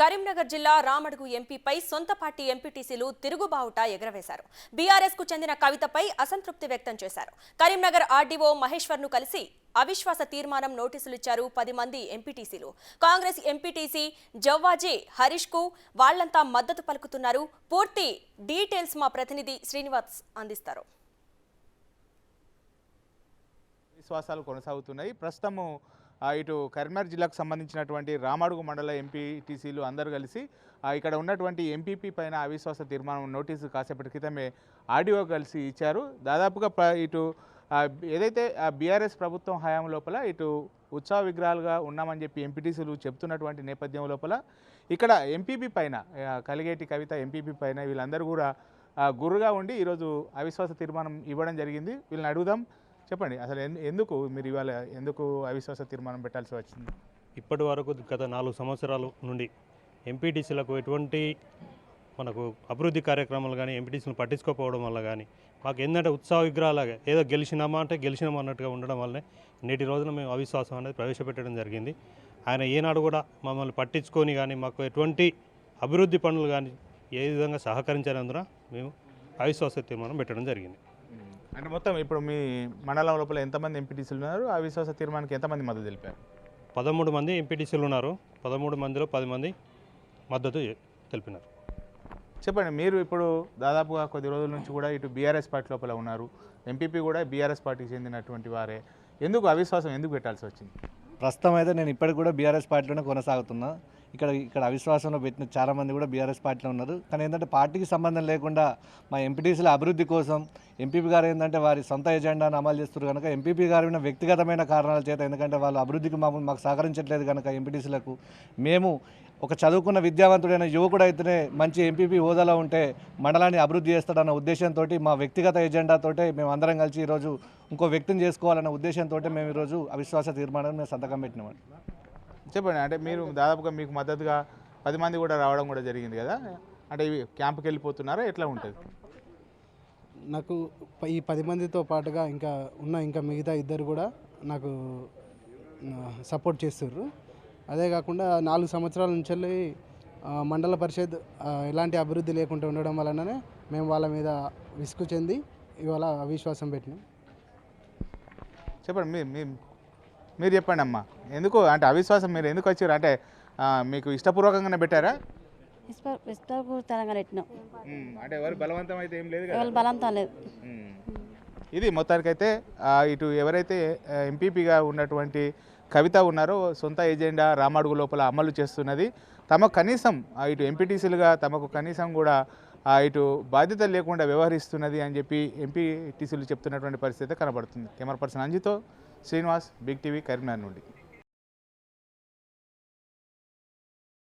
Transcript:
కరీంనగర్ జిల్లా రామడుగు ఎంపీపై సొంత పార్టీ ఎంపీటీసీలు తిరుగుబావుట ఎగరవేశారు. బీఆర్ఎస్ కు చెందిన కవితపై అసంతృప్తి వ్యక్తం చేశారు. కరీంనగర్ ఆర్డీఓ మహేశ్వర్ ను కలిసి అవిశ్వాస తీర్మానం నోటీసులు ఇచ్చారు 10 మంది ఎంపీటీసీలు. కాంగ్రెస్ ఎంపీటీసీ జవ్వాజీ హరీష్ కు వాళ్లంతా మద్దతు పలుకుతున్నారు. పూర్తి డీటెయిల్స్ మా ప్రతినిధి శ్రీనివాస్ అందిస్తారు. విశ్వాసాలు కొనసాగుతున్నాయి. ప్రస్తుతము ఇటు కరీంనగర్ జిల్లాకు సంబంధించినటువంటి రామడుగు మండల ఎంపీటీసీలు అందరూ కలిసి ఇక్కడ ఉన్నటువంటి ఎంపీపీ పైన అవిశ్వాస తీర్మానం నోటీసు కాసేపటి క్రితమే ఆర్డీఓ కలిసి ఇచ్చారు. దాదాపుగా ఇటు ఏదైతే బీఆర్ఎస్ ప్రభుత్వం హయాం లోపల ఇటు ఉత్సవ విగ్రహాలుగా ఉన్నామని చెప్పి ఎంపీటీసీలు చెప్తున్నటువంటి నేపథ్యం లోపల ఇక్కడ ఎంపీపీ పైన కలిగేటి కవిత ఎంపీపీ పైన వీళ్ళందరూ కూడా గుర్రుగా ఉండి ఈరోజు అవిశ్వాస తీర్మానం ఇవ్వడం జరిగింది. వీళ్ళని అడుగుదాం, చెప్పండి అసలు ఎందుకు మీరు ఇవాళ ఎందుకు అవిశ్వాస తీర్మానం పెట్టాల్సి వచ్చింది? ఇప్పటి వరకు గత 4 సంవత్సరాల నుండి ఎంపీటీసీలకు ఎటువంటి మనకు అభివృద్ధి కార్యక్రమాలు కానీ ఎంపీటీసీలు పట్టించుకోకపోవడం వల్ల కానీ మాకు ఏంటంటే ఉత్సవ విగ్రహాలుగా ఏదో గెలిచినామా అంటే గెలిచినామా అన్నట్టుగా ఉండడం వల్లనే నేటి రోజున మేము అవిశ్వాసం అనేది ప్రవేశపెట్టడం జరిగింది. ఆయన ఏనాడు కూడా మమ్మల్ని పట్టించుకొని కానీ మాకు ఎటువంటి అభివృద్ధి పనులు కానీ ఏ విధంగా సహకరించినందున మేము అవిశ్వాస తీర్మానం పెట్టడం జరిగింది. అంటే మొత్తం ఇప్పుడు మీ మండలం లోపల ఎంతమంది ఎంపీటీసీలు ఉన్నారు? అవిశ్వాస తీర్మానానికి ఎంతమంది మద్దతు తెలిపారు? 13 మంది ఎంపీటీసీలు ఉన్నారు. 13 మందిలో 10 మంది మద్దతు తెలిపినారు. చెప్పండి, మీరు ఇప్పుడు దాదాపుగా కొద్ది రోజుల నుంచి కూడా ఇటు బీఆర్ఎస్ పార్టీ లోపల ఉన్నారు, ఎంపీపీ కూడా బీఆర్ఎస్ పార్టీకి చెందినటువంటి వారే. ఎందుకు అవిశ్వాసం ఎందుకు పెట్టాల్సి వచ్చింది? ప్రస్తుతం అయితే నేను ఇప్పటికి కూడా బీఆర్ఎస్ పార్టీలోనే కొనసాగుతున్నా. ఇక్కడ అవిశ్వాసంలో పెట్టిన చాలామంది కూడా బీఆర్ఎస్ పార్టీలో ఉన్నారు. కానీ ఏంటంటే పార్టీకి సంబంధం లేకుండా మా ఎంపీటీసీల అభివృద్ధి కోసం ఎంపీపీ గారు ఏంటంటే వారి సొంత ఎజెండాను అమలు చేస్తారు కనుక ఎంపీపీ గారి వ్యక్తిగతమైన కారణాల చేత, ఎందుకంటే వాళ్ళు అభివృద్ధికి మాకు సహకరించట్లేదు కనుక ఎంపీటీసీలకు మేము ఒక చదువుకున్న విద్యావంతుడైన యువకుడు అయితేనే మంచి ఎంపీపీ హోదాలో ఉంటే మండలాన్ని అభివృద్ధి చేస్తాడన్న ఉద్దేశంతో మా వ్యక్తిగత ఎజెండాతో మేము అందరం కలిసి ఈరోజు ఇంకో వ్యక్తిని చేసుకోవాలన్న ఉద్దేశంతో మేము ఈరోజు అవిశ్వాస తీర్మానం మేము సంతకం పెట్టినామండి. చెప్పండి, అంటే మీరు దాదాపుగా మీకు మద్దతుగా 10 మంది కూడా రావడం కూడా జరిగింది కదా, అంటే ఇవి క్యాంపుకి వెళ్ళిపోతున్నారా, ఎట్లా ఉంటుంది? నాకు ఈ 10 మందితో పాటుగా ఇంకా మిగతా 2 కూడా నాకు సపోర్ట్ చేస్తుర్రు. అదే కాకుండా 4 సంవత్సరాల నుంచి మండల పరిషత్ ఎలాంటి అభివృద్ధి లేకుండా ఉండడం వలననే మేము వాళ్ళ మీద విసుగు చెంది ఇవాళ అవిశ్వాసం పెట్టినాం. చెప్పండి, మీరు చెప్పండి అమ్మా, ఎందుకు అంటే అవిశ్వాసం మీరు ఎందుకు వచ్చారు? అంటే మీకు ఇష్టపూర్వకంగానే పెట్టారా? ఇష్టపూర్వకంగా పెట్టినాం. అంటే ఎవరు బలవంతం అయితే ఏం లేదు కదా? బలవంతం లేదు. ఇది మొత్తానికైతే ఇటు ఎవరైతే ఎంపీపీగా ఉన్నటువంటి కవిత ఉన్నారో సొంత ఎజెండా రామడుగు లోపల అమలు చేస్తున్నది. తమకు కనీసం ఇటు ఎంపీటీసీలుగా తమకు కనీసం కూడా ఇటు బాధ్యత లేకుండా వ్యవహరిస్తున్నది అని చెప్పి ఎంపీటీసీలు చెప్తున్నటువంటి పరిస్థితి కనబడుతుంది. కెమెరా పర్సన్ అంజితో శ్రీనివాస్, బిగ్ టీవీ, కరీంనగర్ నుండి.